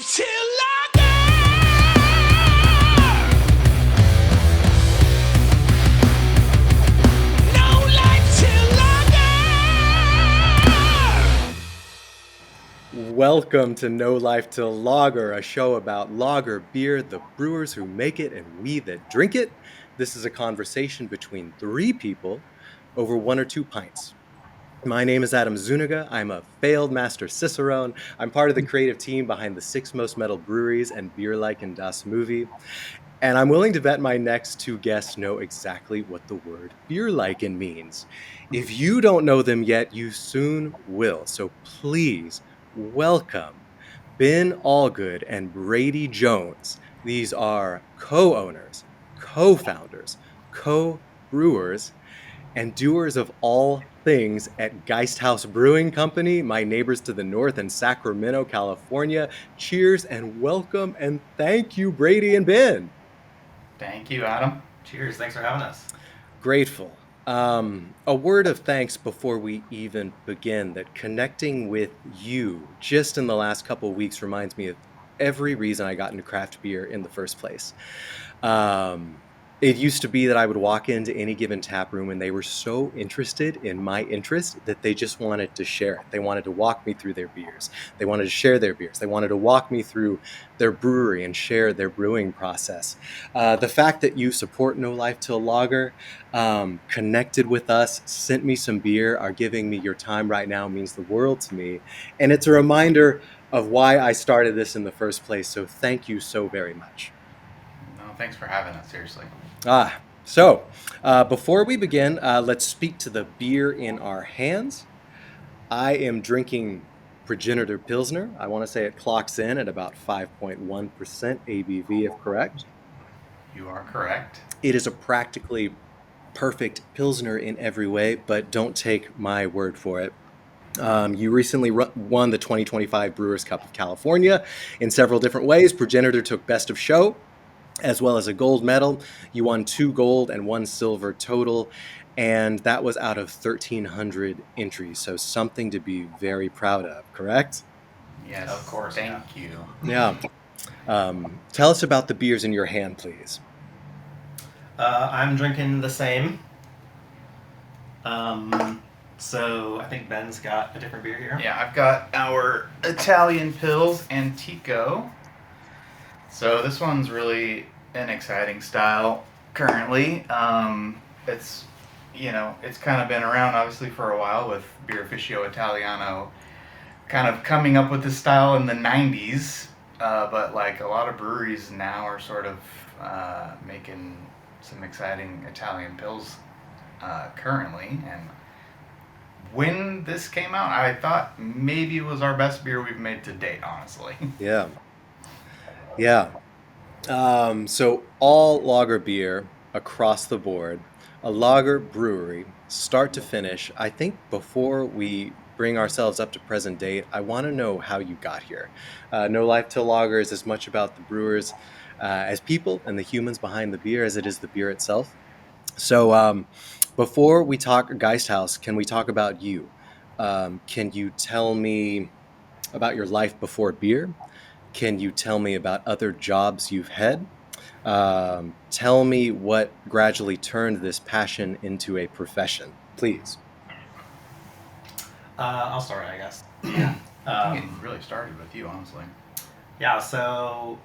Life Til Lager. No Life Til Lager. Welcome to No Life Till Lager, a show about lager beer, the brewers who make it, and we that drink it. This is a conversation between three people over one or two pints. My name is Adam Zuniga. I'm a failed Master Cicerone. I'm part of the creative team behind the 6 Most Metal Breweries and Beer Like in Das Movie. And I'm willing to bet my next two guests know exactly what the word beer liken means. If you don't know them yet, you soon will. So please welcome Ben Allgood and Brady Jones. These are co-owners, co-founders, co-brewers, and doers of all things at Geisthaus Brewing Company, my neighbors to the north in Sacramento, California. Cheers and welcome and thank you, Brady and Ben. Thank you, Adam. Cheers. Thanks for having us. Grateful. A word of thanks before we even begin, that connecting with you just in the last couple of weeks reminds me of every reason I got into craft beer in the first place. It used to be that I would walk into any given tap room and they were so interested in my interest that they just wanted to share it. They wanted to walk me through their beers. They wanted to share their beers. They wanted to walk me through their brewery and share their brewing process. The fact that you support No Life Till Lager, connected with us, sent me some beer, are giving me your time right now means the world to me. And it's a reminder of why I started this in the first place. So thank you so very much. No, thanks for having us, seriously. So before we begin, let's speak to the beer in our hands. I am drinking Progenitor Pilsner. I want to say it clocks in at about 5.1% ABV, if correct. You are correct. It is a practically perfect Pilsner in every way, but don't take my word for it. You recently won the 2025 Brewers Cup of California in several different ways. Progenitor took Best of Show, as well as a gold medal. You won 2 gold and 1 silver total, and that was out of 1,300 entries, so something to be very proud of, correct? Yes, Of course, Thank you. Yeah. Tell us about the beers in your hand, please. I'm drinking the same. So I think Ben's got a different beer here. Yeah, I've got our Italian Pils Antico. So this one's really an exciting style currently. It's kind of been around obviously for a while, with Beer Officio Italiano kind of coming up with this style in the 90s. But like a lot of breweries now are sort of making some exciting Italian Pils currently. And when this came out, I thought maybe it was our best beer we've made to date, honestly. Yeah. So all lager beer across the board, a lager brewery, start to finish. I think before we bring ourselves up to present date, I want to know how you got here. No Life Till Lager is as much about the brewers as people and the humans behind the beer as it is the beer itself. So before we talk Geisthaus, can we talk about you? Can you tell me about your life before beer? Can you tell me about other jobs you've had? Tell me what gradually turned this passion into a profession, please. I'll start, I guess. I think it really started with you, honestly. Yeah, so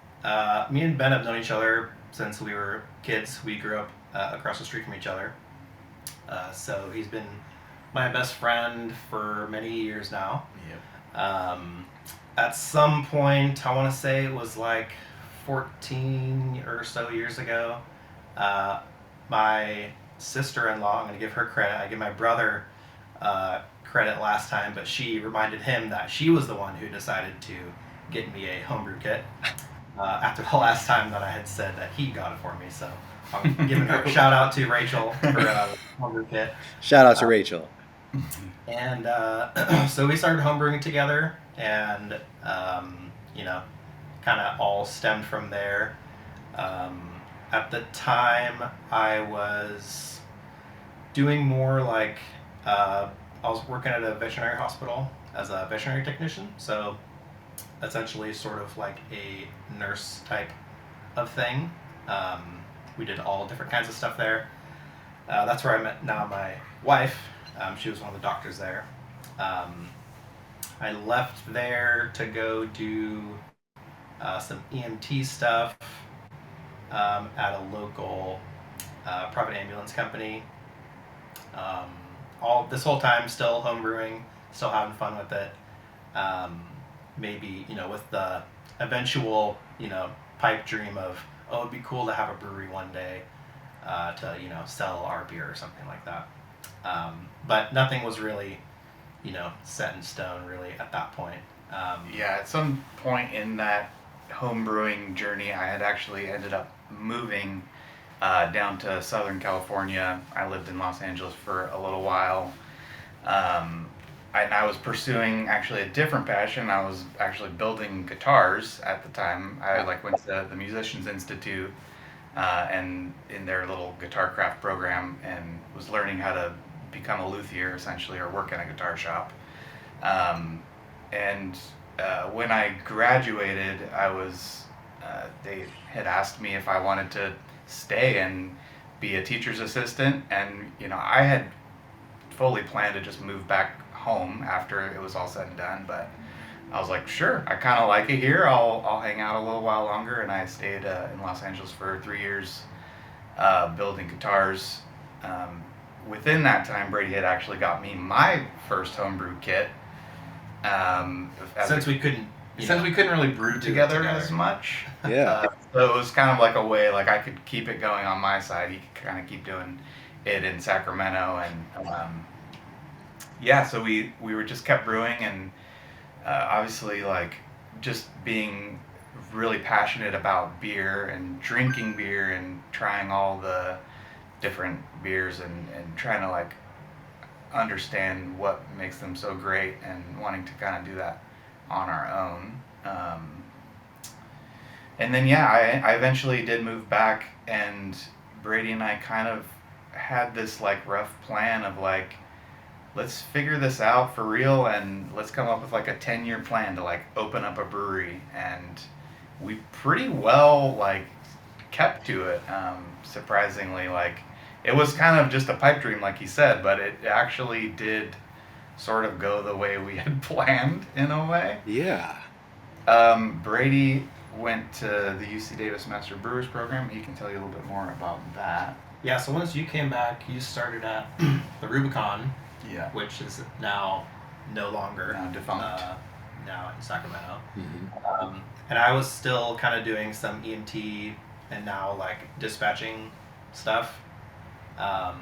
me and Ben have known each other since we were kids. We grew up across the street from each other. So he's been my best friend for many years now. Yep. At some point, I want to say it was like 14 or so years ago, my sister-in-law, I'm going to give her credit, I give my brother credit last time, but she reminded him that she was the one who decided to get me a homebrew kit after the last time that I had said that he got it for me. So I'm giving her a shout out to Rachel for the homebrew kit. Shout out to Rachel. And so we started homebrewing together, and kind of all stemmed from there. At the time, I was doing more like I was working at a veterinary hospital as a veterinary technician. So essentially sort of like a nurse type of thing. We did all different kinds of stuff there. That's where I met now my wife. She was one of the doctors there. I left there to go do some EMT stuff at a local private ambulance company. All this whole time, still home brewing, still having fun with it. Maybe with the eventual pipe dream of, oh, it'd be cool to have a brewery one day to sell our beer or something like that. But nothing was really set in stone really at that point. Yeah, at some point in that home brewing journey, I had actually ended up moving down to Southern California. I lived in Los Angeles for a little while. And I was pursuing actually a different passion. I was actually building guitars at the time. I went to the Musicians Institute and in their little guitar craft program, and was learning how to become a luthier essentially, or work in a guitar shop. And when I graduated, they had asked me if I wanted to stay and be a teacher's assistant, and I had fully planned to just move back home after it was all said and done, but I was like, sure, I kind of like it here. I'll hang out a little while longer, and I stayed in Los Angeles for 3 years building guitars. Within that time, Brady had actually got me my first homebrew kit. Since we couldn't really brew together as much. Yeah. So it was kind of like a way, like I could keep it going on my side. He could kind of keep doing it in Sacramento, and so we were just kept brewing, and obviously like just being really passionate about beer and drinking beer and trying all the different beers and trying to like understand what makes them so great, and wanting to kind of do that on our own. And then I eventually did move back, and Brady and I kind of had this like rough plan of like, let's figure this out for real, and let's come up with like a 10-year plan to like open up a brewery. And we pretty well like kept to it. Surprisingly, like it was kind of just a pipe dream, like he said, but it actually did sort of go the way we had planned in a way. Yeah. Brady went to the UC Davis Master Brewers program. He can tell you a little bit more about that. Yeah, so once you came back, you started at the Rubicon, Yeah. which is now no longer Now defunct. now in Sacramento. Mm-hmm. And I was still kind of doing some EMT and now like dispatching stuff. I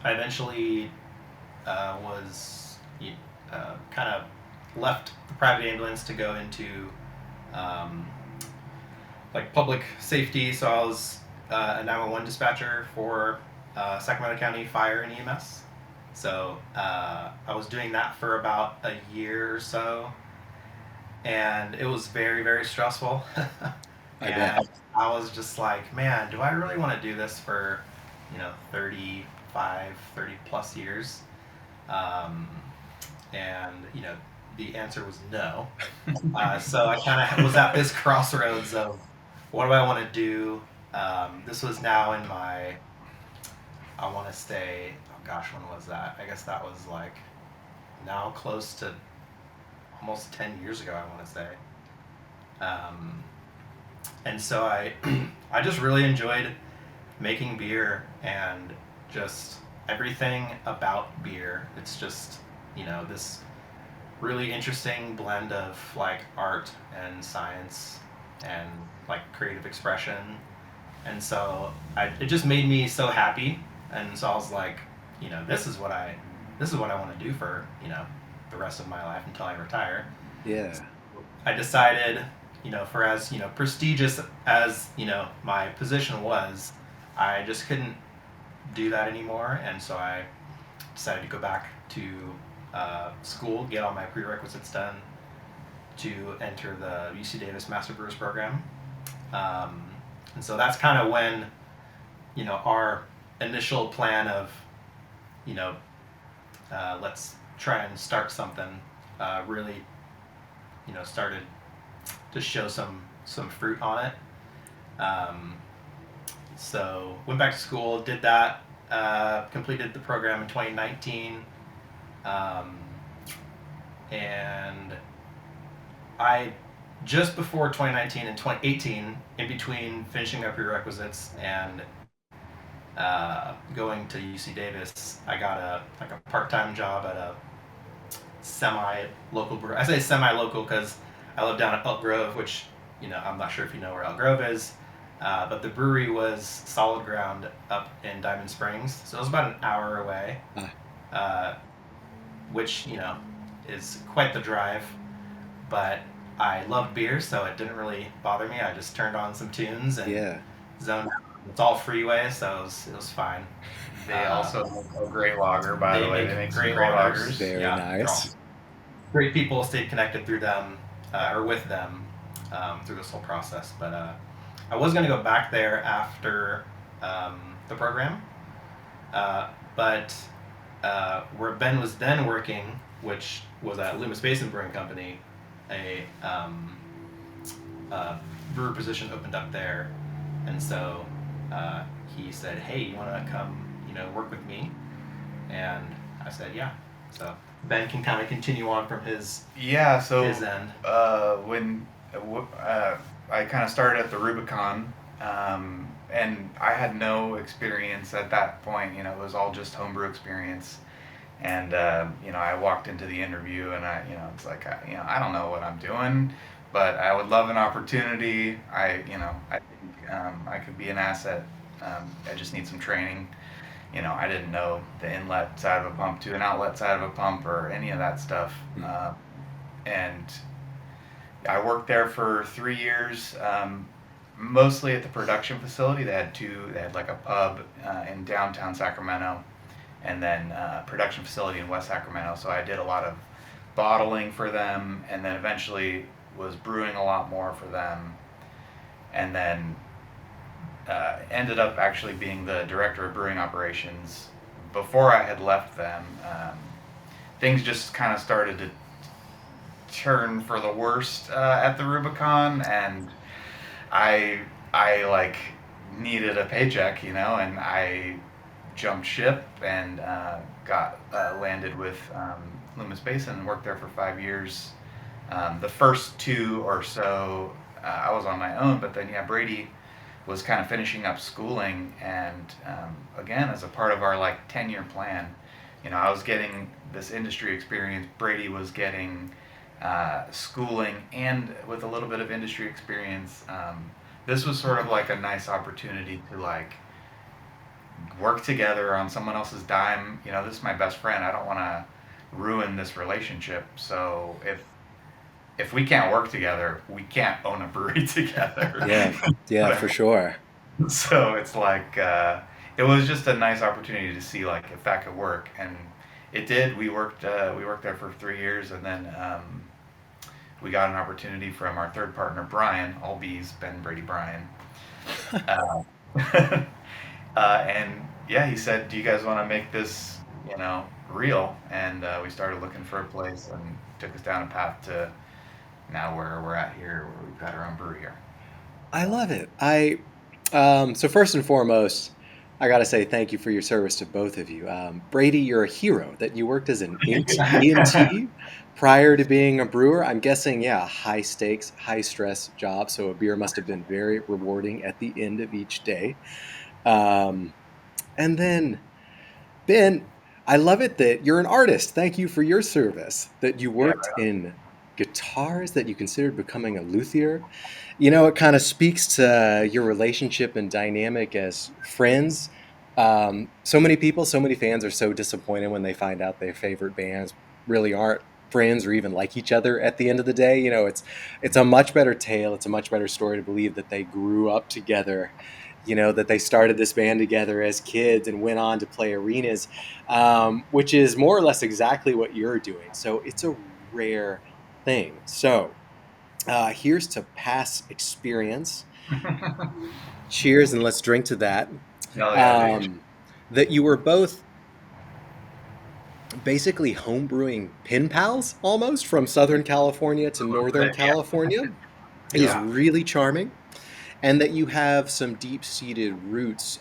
eventually was kind of left the private ambulance to go into like public safety. So I was a 911 dispatcher for Sacramento County Fire and EMS. So I was doing that for about a year or so, and it was very, very stressful. I bet. I was just like, man, do I really want to do this for 30 plus years? And the answer was no. So I kind of was at this crossroads of what do I want to do. This was now in my, I want to say, oh gosh, when was that? I guess that was like now close to almost 10 years ago, I want to say. And so I just really enjoyed making beer and just everything about beer. It's just, this really interesting blend of like art and science and like creative expression. And so it just made me so happy. And so I was like, this is what I want to do for, the rest of my life until I retire. Yeah. So I decided, for as, prestigious as, my position was, I just couldn't do that anymore. And so I decided to go back to school, get all my prerequisites done to enter the UC Davis Master Brewers program. And so that's kind of when, our initial plan of, let's try and start something really started to show some fruit on it. So went back to school, did that, completed the program in 2019, and I just before 2019 and 2018, in between finishing my prerequisites and going to UC Davis, I got a part-time job at a semi-local brewery. I say semi-local because I live down at Elk Grove, which I'm not sure if you know where Elk Grove is, but the brewery was Solid Ground up in Diamond Springs, so it was about an hour away, which is quite the drive, but I loved beer, so it didn't really bother me. I just turned on some tunes and zoned out. It's all freeway, so it was fine. They also make a great lager, by the way. They make great lagers. Very nice. Great people. Stayed connected through them, or with them, through this whole process. But I was going to go back there after the program, but where Ben was then working, which was at Loomis Basin Brewing Company, a brewer position opened up there, and so he said, "Hey, you want to come, work with me?" And I said, "Yeah." So Ben can kind of continue on from his his end. When I kind of started at the Rubicon, and I had no experience at that point. It was all just homebrew experience. And I walked into the interview, and it's like I don't know what I'm doing, but I would love an opportunity. I think I could be an asset. I just need some training. I didn't know the inlet side of a pump to an outlet side of a pump or any of that stuff. And I worked there for 3 years, mostly at the production facility. They had like a pub in downtown Sacramento, and then production facility in West Sacramento. So I did a lot of bottling for them, and then eventually was brewing a lot more for them, and then ended up actually being the director of brewing operations before I had left them. Things just kind of started to turn for the worst at the Rubicon, and I like needed a paycheck, and I jumped ship and got landed with Loomis Basin and worked there for 5 years. The first 2 or so I was on my own, but then Brady was kind of finishing up schooling, and again, as a part of our 10-year plan, I was getting this industry experience. Brady was getting schooling and with a little bit of industry experience. This was sort of like a nice opportunity to work together on someone else's dime. This is my best friend. I don't want to ruin this relationship. So if we can't work together, we can't own a brewery together. Yeah, for sure. So it's it was just a nice opportunity to see if that could work, and it did. We worked there for 3 years, and then we got an opportunity from our third partner, Brian, all B's, Ben, Brady, Brian. And he said, "Do you guys want to make this, real?" And we started looking for a place, and took us down a path to now where we're at here, where we've got our own brewery here. I love it. So first and foremost, I got to say thank you for your service to both of you. Brady, you're a hero that you worked as an EMT prior to being a brewer. I'm guessing, high stakes, high stress job. So a beer must have been very rewarding at the end of each day. And then, Ben, I love it that you're an artist. Thank you for your service, that you worked in guitars, that you considered becoming a luthier. It kind of speaks to your relationship and dynamic as friends. So many people, so many fans are so disappointed when they find out their favorite bands really aren't friends or even like each other at the end of the day. It's a much better tale. It's a much better story to believe that they grew up together, that they started this band together as kids and went on to play arenas, which is more or less exactly what you're doing. So it's a rare thing. So here's to past experience. Cheers, and let's drink to that. That you were both basically homebrewing pen pals almost from Southern California to Northern Yeah. California is Yeah. really charming. And that you have some deep-seated roots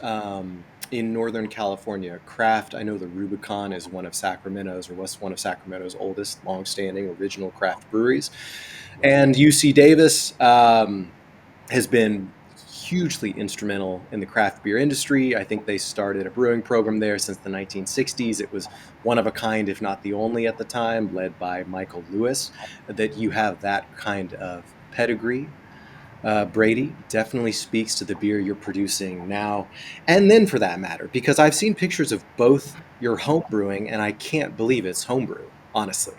in Northern California. Craft, I know the Rubicon is one of Sacramento's, or was one of Sacramento's oldest, long-standing, original craft breweries. And UC Davis has been hugely instrumental in the craft beer industry. I think they started a brewing program there since the 1960s. It was one of a kind, if not the only at the time, led by Michael Lewis. That you have that kind of pedigree. Brady definitely speaks to the beer you're producing now, and then for that matter, because I've seen pictures of both your home brewing, and I can't believe it's homebrew, honestly.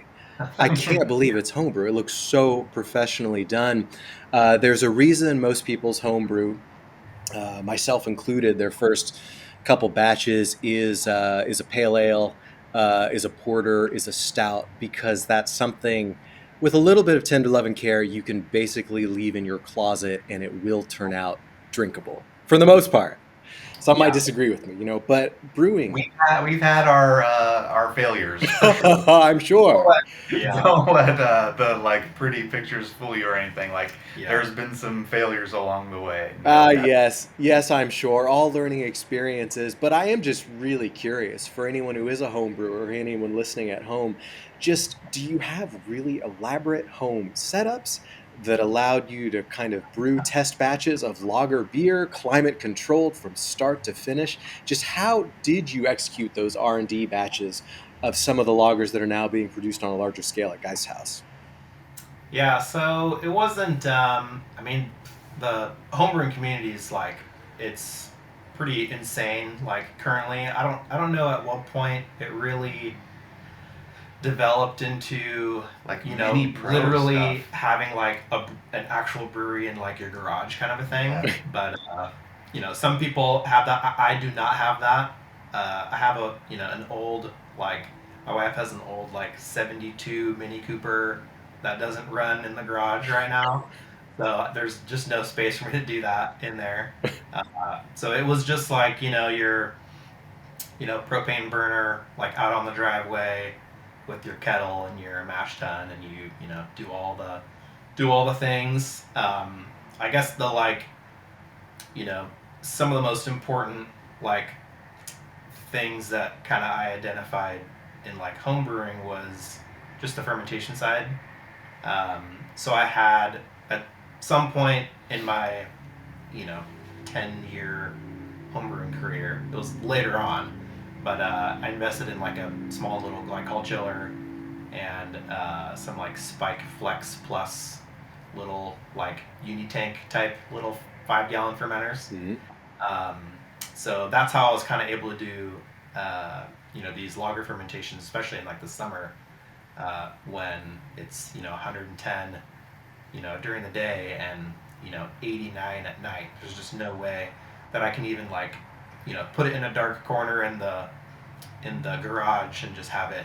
I can't believe it's homebrew. It looks so professionally done. There's a reason most people's homebrew, myself included, their first couple batches is a pale ale, is a porter, is a stout, because that's something with a little bit of tender love and care you can basically leave in your closet and it will turn out drinkable for the most part. Some might Yeah. disagree with me, but brewing, We've had our failures. I'm sure. Yeah. Don't let the pretty pictures fool you or anything. Yeah. There's been some failures along the way. Yes, I'm sure. All learning experiences, but I am just really curious for anyone who is a home brewer or anyone listening at home, just do you have really elaborate home setups that allowed you to kind of brew test batches of lager beer, climate controlled from start to finish? Just how did you execute those R&D batches of some of the lagers that are now being produced on a larger scale at Geisthaus? Yeah, so it wasn't. I mean, the homebrewing community is it's pretty insane. Like currently, I don't know at what point it really developed into mini pro literally stuff. having an actual brewery in your garage kind of a thing. Yeah. But some people have that. I do not have that. I have an old my wife has an old 72 Mini Cooper that doesn't run in the garage right now. So there's just no space for me to do that in there. So it was just your propane burner out on the driveway with your kettle and your mash tun, and you do all the things. I guess some of the most important things that kind of I identified in home brewing was just the fermentation side. So I had at some point in my 10-year homebrewing career, it was later on, but I invested in a small little glycol chiller and some Spike Flex Plus little Unitank type little 5-gallon fermenters. Mm-hmm. So that's how I was kind of able to do these lager fermentations, especially in the summer when it's 110 during the day and 89 at night. There's just no way that I can even put it in a dark corner in the garage and just have it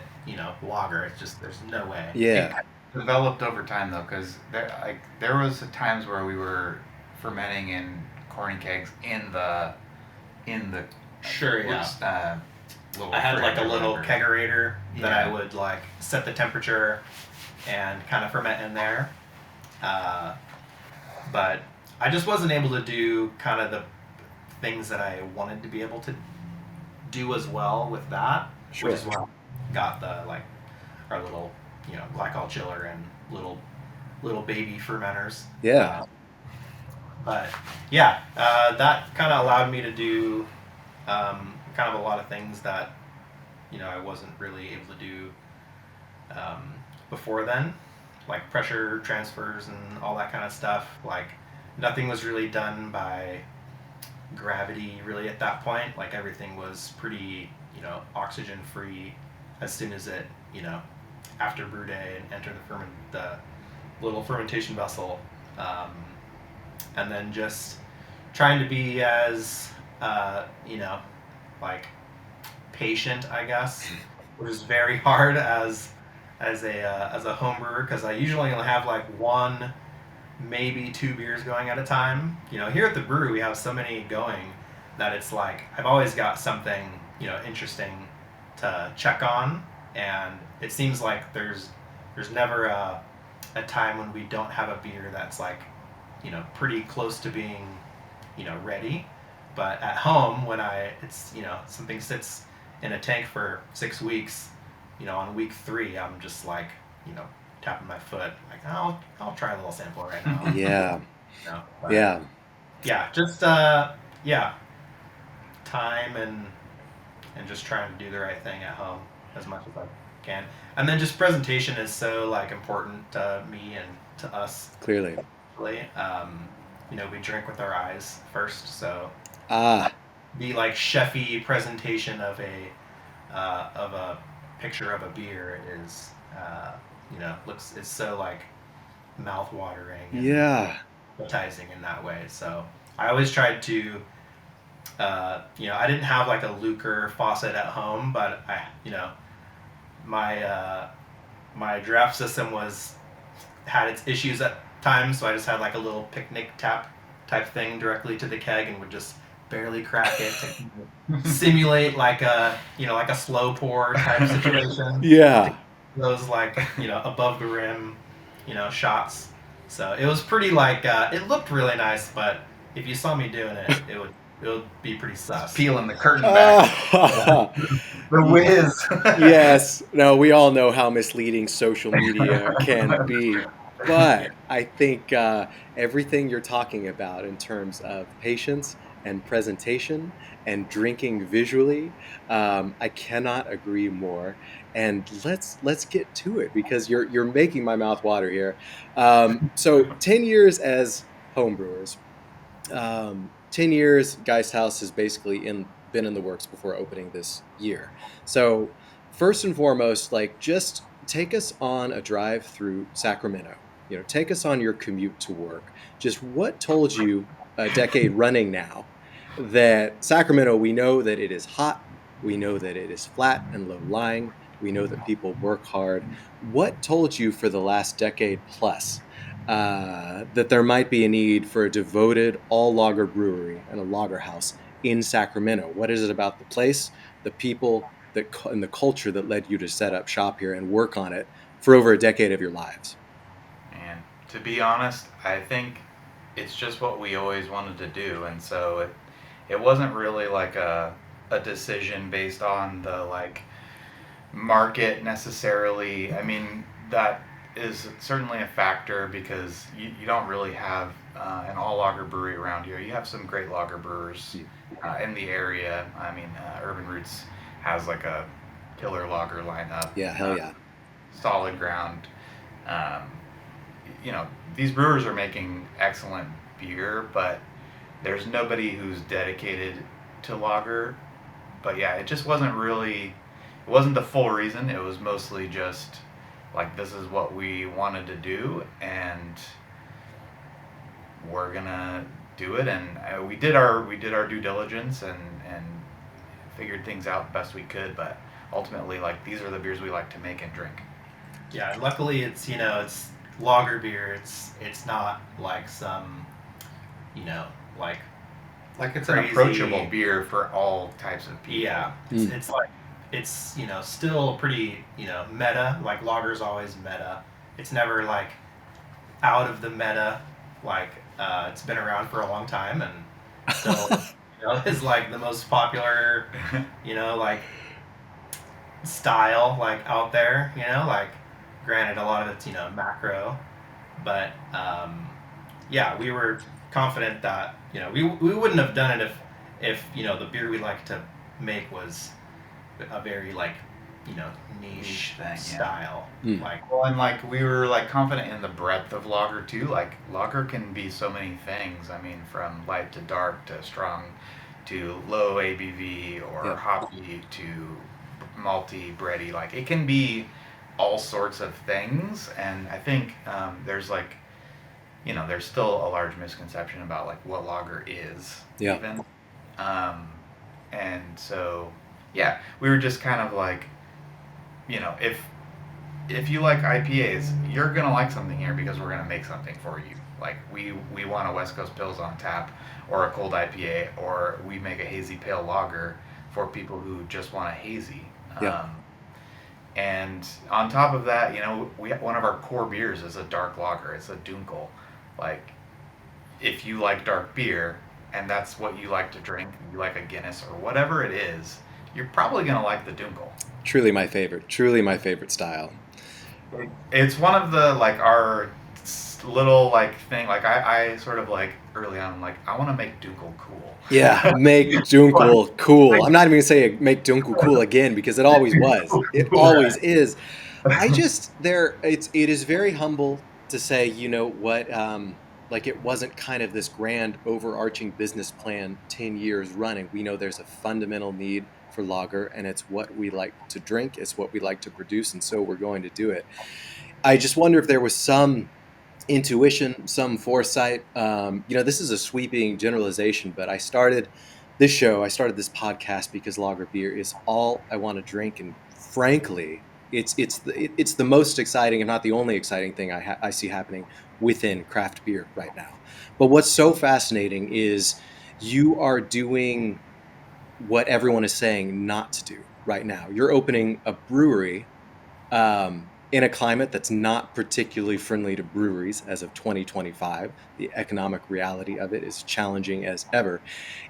lager. It's just there's no way. Yeah. It developed over time though, because there was times where we were fermenting in corny kegs in the Sure, yeah. Little I had fridge a or little whatever. kegerator that I Yeah. would set the temperature and kind of ferment in there. But I just wasn't able to do kind of the things that I wanted to be able to do as well with that. Sure. Which is why I got the our little glycol chiller and little baby fermenters. Yeah. But yeah, that kind of allowed me to do kind of a lot of things that I wasn't really able to do before then, like pressure transfers and all that kind of stuff. Nothing was really done by gravity really at that point. Everything was pretty oxygen free as soon as it after brew day and enter the little fermentation vessel. And then just trying to be as patient, I guess, which is very hard as a home brewer, because I usually only have one, maybe 2 beers going at a time. Here at the brewery we have so many going that it's I've always got something interesting to check on. and it seems like there's never a time when we don't have a beer that's like, pretty close to being, ready. But at home, when it's something sits in a tank for 6 weeks, on week 3, I'm just like, tapping my foot, like I'll try a little sample right now. Yeah. But Yeah. yeah, just time and just trying to do the right thing at home as much as I can. And then just presentation is so like important to me and to us. Clearly. We drink with our eyes first, so Ah. the like chefy presentation of a picture of a beer is it's so like mouth watering and Yeah. appetizing in that way. So I always tried to I didn't have like a Lucre faucet at home, but my draft system had its issues at times, so I just had like a little picnic tap type thing directly to the keg and would just barely crack it to simulate like a slow pour type situation. Yeah. Those like above the rim shots. So it was pretty like it looked really nice, but if you saw me doing it, it would be pretty sus. Peeling the curtain back. The whiz. Yes. No, we all know how misleading social media can be. But I think everything you're talking about in terms of patience and presentation and drinking visually, I cannot agree more. And let's get to it, because you're making my mouth water here. So 10 years as homebrewers. 10 years, Geisthaus has basically been in the works before opening this year. So first and foremost, like, just take us on a drive through Sacramento. Take us on your commute to work. Just what told you a decade running now that Sacramento, we know that it is hot, we know that it is flat and low-lying, we know that people work hard. What told you for the last decade plus that there might be a need for a devoted all-lager brewery and a lager house in Sacramento? What is it about the place, the people, and the culture that led you to set up shop here and work on it for over a decade of your lives? And to be honest, I think it's just what we always wanted to do, and so it wasn't really like a decision based on the like market necessarily. I mean, that is certainly a factor, because you don't really have an all lager brewery around here. You have some great lager brewers in the area. I mean, Urban Roots has like a killer lager lineup. Yeah, hell yeah. Solid ground. These brewers are making excellent beer, but there's nobody who's dedicated to lager. But yeah, it just wasn't the full reason. It was mostly just like, this is what we wanted to do, and we're gonna do it. And we did our due diligence and figured things out best we could. But ultimately, like, these are the beers we like to make and drink. Yeah, and luckily it's lager beer. It's not like some like It's crazy, an approachable beer for all types of people. Yeah, it's like it's still pretty meta. Like, lager's always meta. It's never like out of the meta. Like it's been around for a long time and still is like the most popular like style like out there. Like, granted, a lot of it's macro, but yeah, we were confident that we wouldn't have done it if the beer we like to make was a very like niche thing, style. Yeah. Like, Well, and like, we were like confident in the breadth of lager too. Like, lager can be so many things. I mean, from light to dark to strong to low ABV or Yep. hoppy to malty, bready. Like, it can be all sorts of things. And I think there's like, there's still a large misconception about like what lager is. Yeah. Even. And so, yeah, we were just kind of like, if you like IPAs, you're gonna like something here, because we're gonna make something for you. Like, we want a West Coast Pils on tap, or a cold IPA, or we make a hazy pale lager for people who just want a hazy. Yeah. And on top of that, one of our core beers is a dark lager. It's a Dunkel. Like, if you like dark beer and that's what you like to drink, you like a Guinness or whatever it is, you're probably gonna like the Dunkel. Truly my favorite. Truly my favorite style. It's one of the like our little like thing. Like I sort of like early on, like I want to make Dunkel cool. Yeah, make Dunkel cool. I'm not even gonna say make Dunkel cool again because it always was. It always is. It is very humble to say, you know what, like it wasn't kind of this grand overarching business plan 10 years running. We know there's a fundamental need for lager, and it's what we like to drink, it's what we like to produce, and so we're going to do it. I just wonder if there was some intuition, some foresight. This is a sweeping generalization, but I started this podcast because lager beer is all I want to drink, and frankly, it's the most exciting, if not the only exciting thing I see happening within craft beer right now. But what's so fascinating is you are doing what everyone is saying not to do right now. You're opening a brewery in a climate that's not particularly friendly to breweries as of 2025. The economic reality of it is challenging as ever.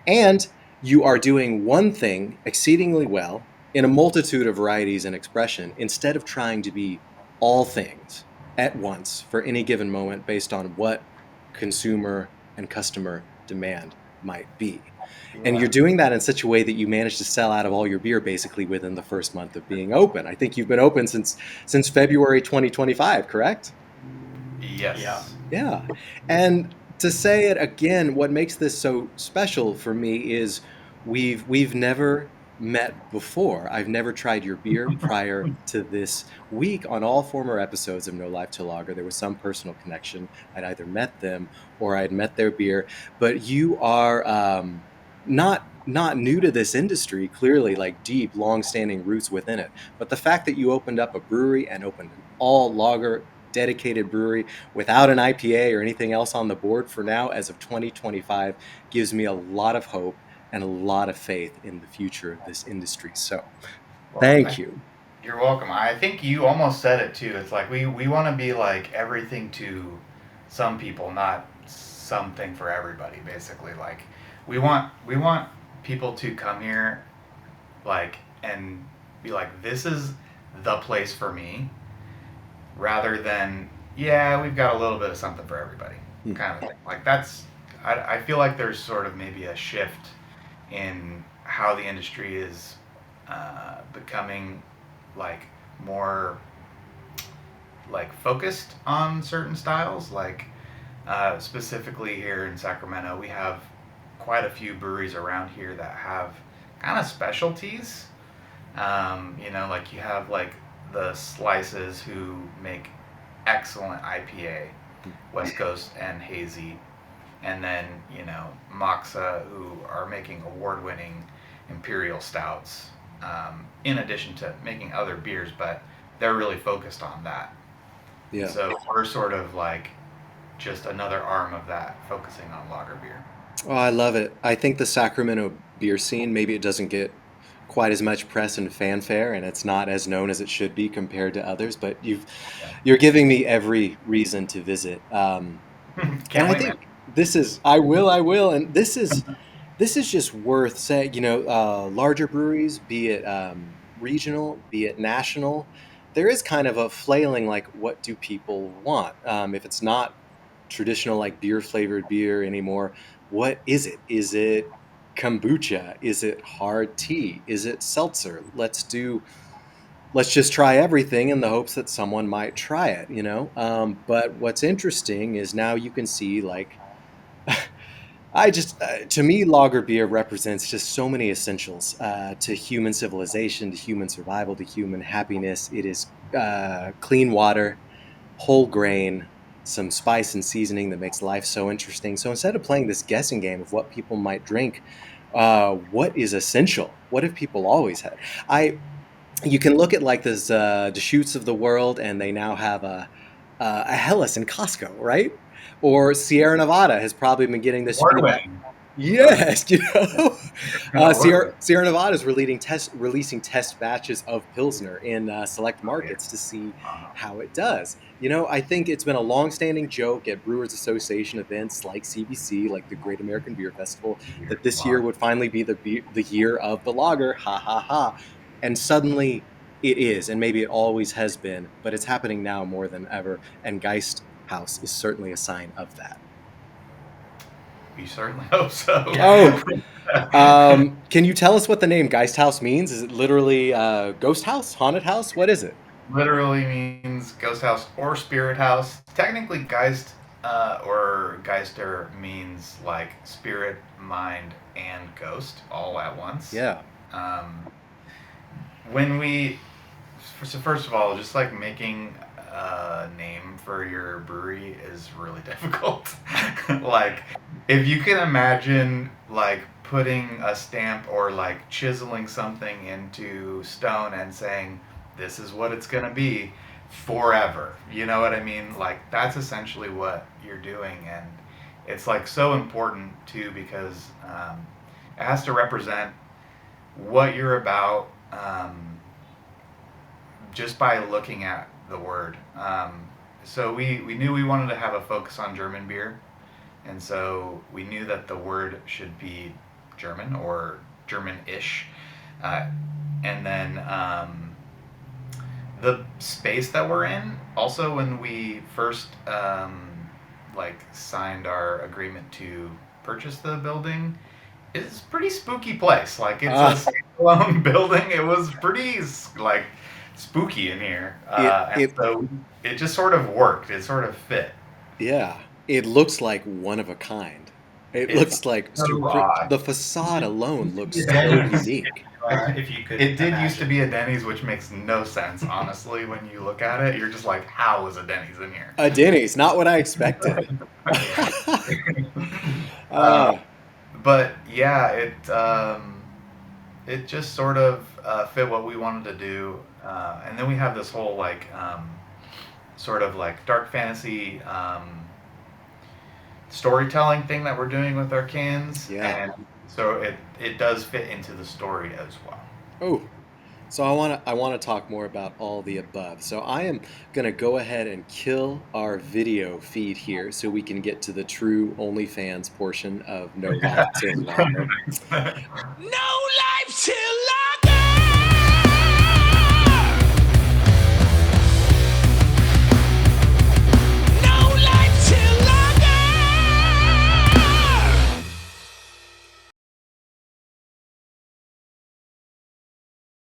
And you are doing one thing exceedingly well in a multitude of varieties and expression instead of trying to be all things at once for any given moment based on what consumer and customer demand might be. And you're doing that in such a way that you managed to sell out of all your beer basically within the first month of being open. I think you've been open since February 2025, correct? Yes. Yeah. And to say it again, what makes this so special for me is we've never met before. I've never tried your beer prior to this week. On all former episodes of No Life Til Lager, there was some personal connection. I'd either met them or I'd met their beer. But you are not new to this industry, clearly, like deep, long-standing roots within it. But the fact that you opened up a brewery and opened an all lager dedicated brewery without an IPA or anything else on the board for now as of 2025 gives me a lot of hope and a lot of faith in the future of this industry. So thank you. You're welcome. I think you almost said it too. It's like we want to be like everything to some people, not something for everybody, basically. Like we want people to come here like and be like, this is the place for me, rather than we've got a little bit of something for everybody kind of thing. Like I feel like there's sort of maybe a shift in how the industry is becoming like more like focused on certain styles. Like specifically here in Sacramento, we have quite a few breweries around here that have kind of specialties. Like you have like the Slices, who make excellent IPA, West Coast and hazy. And then, Moxa, who are making award-winning imperial stouts, in addition to making other beers, but they're really focused on that. Yeah. So we're sort of like just another arm of that, focusing on lager beer. Oh, I love it. I think the Sacramento beer scene, maybe it doesn't get quite as much press and fanfare, and it's not as known as it should be compared to others, but you're giving me every reason to visit. And I think I will, and this is just worth saying. Larger breweries, be it regional, be it national, there is kind of a flailing, like, what do people want? If it's not traditional, like beer flavored beer anymore, what is it? Is it kombucha? Is it hard tea? Is it seltzer? Let's just try everything in the hopes that someone might try it, But what's interesting is now you can see, like, to me, lager beer represents just so many essentials to human civilization, to human survival, to human happiness. It is clean water, whole grain, some spice and seasoning that makes life so interesting. So instead of playing this guessing game of what people might drink, what is essential? What have people always had? You can look at like this Deschutes of the world, and they now have a Helles in Costco, right? Or Sierra Nevada has probably been getting this. Yes, Oh, Sierra Nevada is releasing test batches of Pilsner in select oh, yeah. markets to see Uh-huh. how it does. I think it's been a long-standing joke at Brewers Association events like CBC, like the Great American Beer Festival, that this year would finally be the year of the lager. Ha ha ha! And suddenly it is, and maybe it always has been, but it's happening now more than ever. And Geisthaus is certainly a sign of that. We certainly hope so. Oh, can you tell us what the name Geisthaus means? Is it literally ghost house, haunted house? What is it? Literally means ghost house or spirit house. Technically, Geist or Geister means like spirit, mind, and ghost all at once. Yeah. Um, when we, so first of all, just like making a name for your brewery is really difficult. Like, if you can imagine like putting a stamp or like chiseling something into stone and saying, this is what it's going to be forever. You know what I mean? Like, that's essentially what you're doing. And it's like so important too because it has to represent what you're about just by looking at the word. So we knew we wanted to have a focus on German beer, and so we knew that the word should be German or German-ish, and then the space that we're in. Also, when we first like signed our agreement to purchase the building, it's a pretty spooky place. Like, it's a standalone building. It was pretty like spooky in here, so it just sort of worked. It sort of fit. Yeah, it looks like one of a kind. It It's looks like so odd. the facade alone looks so Denny's, unique. if you could. It did used to imagine. be a Denny's, which makes no sense, honestly. When you look at it, you're just like, how is a Denny's in here? A Denny's, not what I expected. But yeah, it just sort of fit what we wanted to do, and then we have this whole like sort of like dark fantasy storytelling thing that we're doing with our cans, Yeah. and so it does fit into the story as well. Oh, so I want to talk more about all the above. So I am gonna go ahead and kill our video feed here so we can get to the true OnlyFans portion of No Life Till Lager. No life till